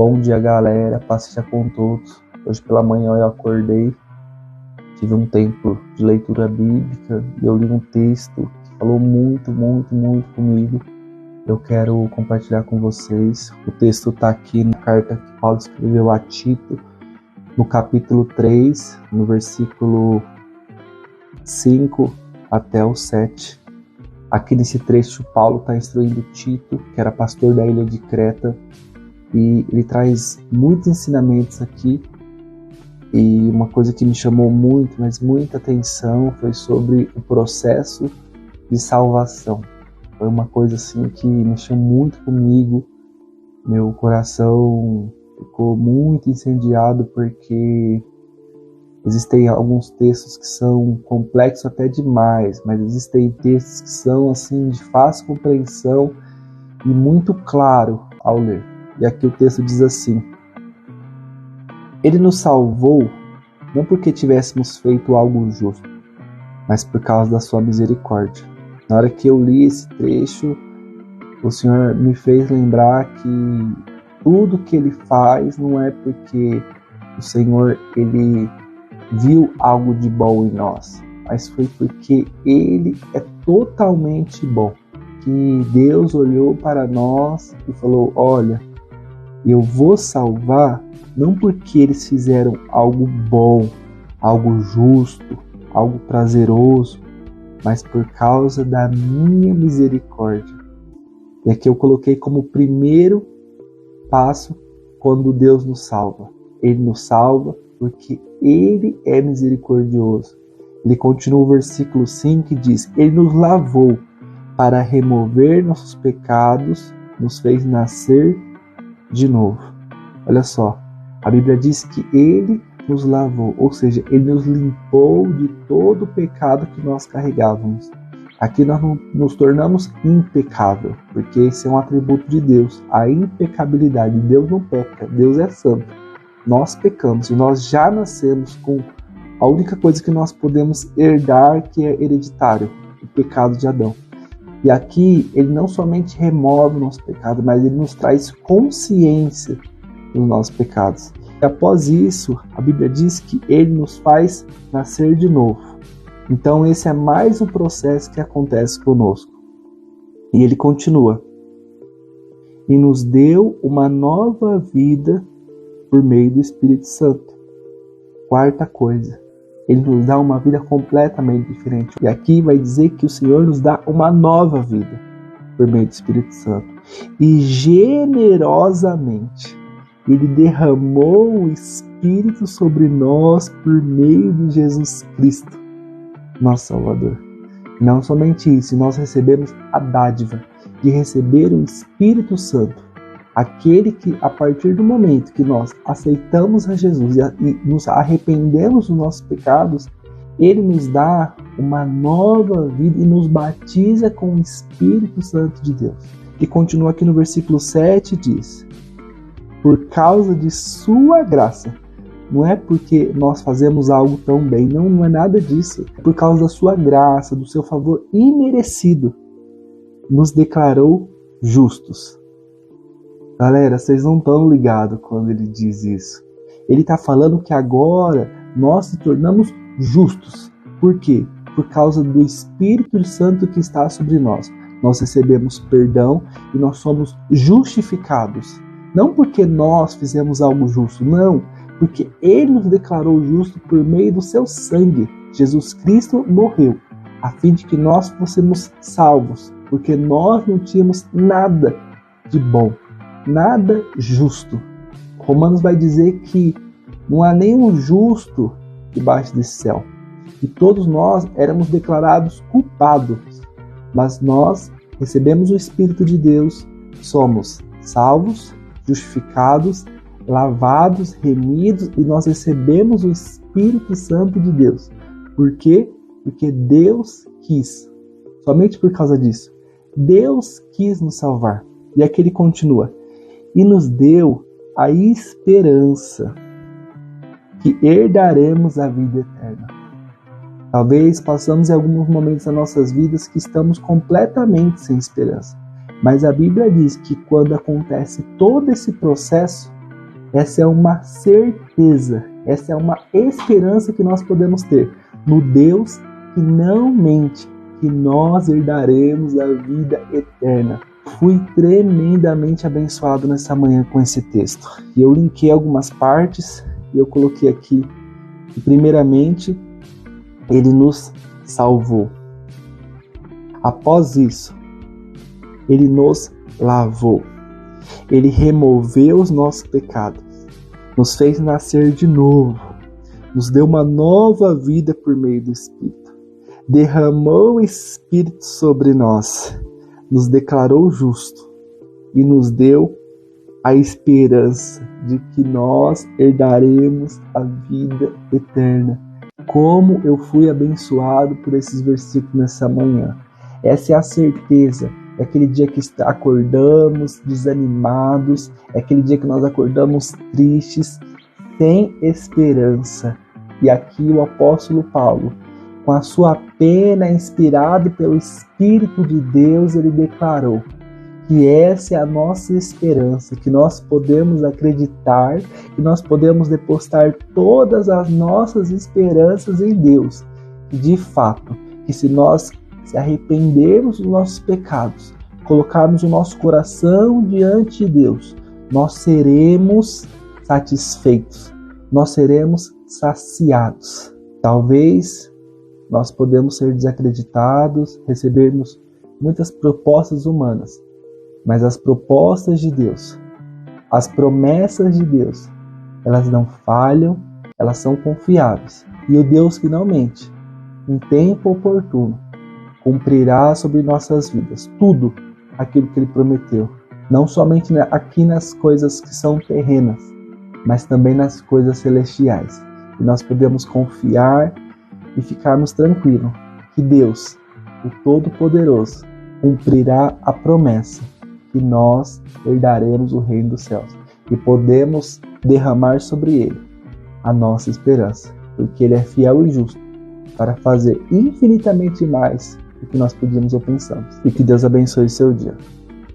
Bom dia, galera, paz seja com todos. Hoje pela manhã eu acordei, tive um tempo de leitura bíblica e eu li um texto que falou muito comigo. Eu quero compartilhar com vocês. O texto está aqui na carta que Paulo escreveu a Tito, no capítulo 3, no versículo 5 até o 7. Aqui nesse trecho, Paulo está instruindo Tito, que era pastor da ilha de Creta, e ele traz muitos ensinamentos aqui. E uma coisa que me chamou muita atenção foi sobre o processo de salvação. Foi uma coisa assim que mexeu muito comigo. Meu coração ficou muito incendiado porque existem alguns textos que são complexos até demais, mas existem textos que são assim de fácil compreensão e muito claro ao ler. E aqui o texto diz assim: Ele nos salvou não porque tivéssemos feito algo justo, mas por causa da sua misericórdia. Na hora que eu li esse trecho, o Senhor me fez lembrar que tudo que Ele faz não é porque o Senhor Ele viu algo de bom em nós, mas foi porque Ele é totalmente bom. Que Deus olhou para nós e falou: olha, eu vou salvar não porque eles fizeram algo bom, algo justo, algo prazeroso, mas por causa da minha misericórdia. E aqui eu coloquei como primeiro passo quando Deus nos salva. Ele nos salva porque Ele é misericordioso. Ele continua o versículo 5 e diz: Ele nos lavou para remover nossos pecados, nos fez nascer de novo. Olha só, a Bíblia diz que Ele nos lavou, ou seja, Ele nos limpou de todo o pecado que nós carregávamos. Aqui nós não nos tornamos impecável, porque esse é um atributo de Deus, a impecabilidade. Deus não peca, Deus é santo. Nós pecamos e nós já nascemos com a única coisa que nós podemos herdar, que é hereditário, o pecado de Adão. E aqui Ele não somente remove o nosso pecado, mas Ele nos traz consciência dos nossos pecados. E após isso, a Bíblia diz que Ele nos faz nascer de novo. Então esse é mais um processo que acontece conosco. E Ele continua: e nos deu uma nova vida por meio do Espírito Santo. Quarta coisa, Ele nos dá uma vida completamente diferente. E aqui vai dizer que o Senhor nos dá uma nova vida por meio do Espírito Santo. E generosamente Ele derramou o Espírito sobre nós por meio de Jesus Cristo, nosso Salvador. Não somente isso, nós recebemos a dádiva de receber o Espírito Santo. Aquele que, a partir do momento que nós aceitamos a Jesus e nos arrependemos dos nossos pecados, Ele nos dá uma nova vida e nos batiza com o Espírito Santo de Deus. E continua aqui no versículo 7, diz: por causa de sua graça. Não é porque nós fazemos algo tão bem, não é nada disso. É por causa da sua graça, do seu favor imerecido, nos declarou justos. Galera, vocês não estão ligados quando ele diz isso. Ele está falando que agora nós se tornamos justos. Por quê? Por causa do Espírito Santo que está sobre nós. Nós recebemos perdão e nós somos justificados. Não porque nós fizemos algo justo, não. Porque Ele nos declarou justo por meio do seu sangue. Jesus Cristo morreu, a fim de que nós fôssemos salvos. Porque nós não tínhamos nada de bom, nada justo. Romanos vai dizer que não há nenhum justo debaixo desse céu. E todos nós éramos declarados culpados. Mas nós recebemos o Espírito de Deus, somos salvos, justificados, lavados, remidos, e nós recebemos o Espírito Santo de Deus. Por quê? Porque Deus quis. Somente por causa disso. Deus quis nos salvar. E aqui ele continua: e nos deu a esperança que herdaremos a vida eterna. Talvez passamos em alguns momentos das nossas vidas que estamos completamente sem esperança. Mas a Bíblia diz que quando acontece todo esse processo, Essa é uma certeza, essa é uma esperança que nós podemos ter no Deus que não mente, que nós herdaremos a vida eterna. Fui tremendamente abençoado nessa manhã com esse texto. E eu linkei algumas partes e eu coloquei aqui que, primeiramente, ele nos salvou. Após isso, ele nos lavou. Ele removeu os nossos pecados, nos fez nascer de novo, nos deu uma nova vida por meio do Espírito, derramou o Espírito sobre nós, nos declarou justo e nos deu a esperança de que nós herdaremos a vida eterna. Como eu fui abençoado por esses versículos nessa manhã. Essa é a certeza. É aquele dia que acordamos desanimados, é aquele dia que nós acordamos tristes, sem esperança. E aqui o apóstolo Paulo, com a sua pena, inspirado pelo Espírito de Deus, ele declarou que essa é a nossa esperança, que nós podemos acreditar, que nós podemos depositar todas as nossas esperanças em Deus. E de fato, que se nós se arrependermos dos nossos pecados, colocarmos o nosso coração diante de Deus, nós seremos satisfeitos, nós seremos saciados. Talvez nós podemos ser desacreditados, recebermos muitas propostas humanas, mas as propostas de Deus, as promessas de Deus, elas não falham, elas são confiáveis. E o Deus que não mente, em tempo oportuno, cumprirá sobre nossas vidas tudo aquilo que Ele prometeu. Não somente aqui nas coisas que são terrenas, mas também nas coisas celestiais. E nós podemos confiar e ficarmos tranquilos que Deus, o Todo-Poderoso, cumprirá a promessa que nós herdaremos o reino dos céus. E podemos derramar sobre Ele a nossa esperança, porque Ele é fiel e justo para fazer infinitamente mais do que nós pedimos ou pensamos. E que Deus abençoe seu dia.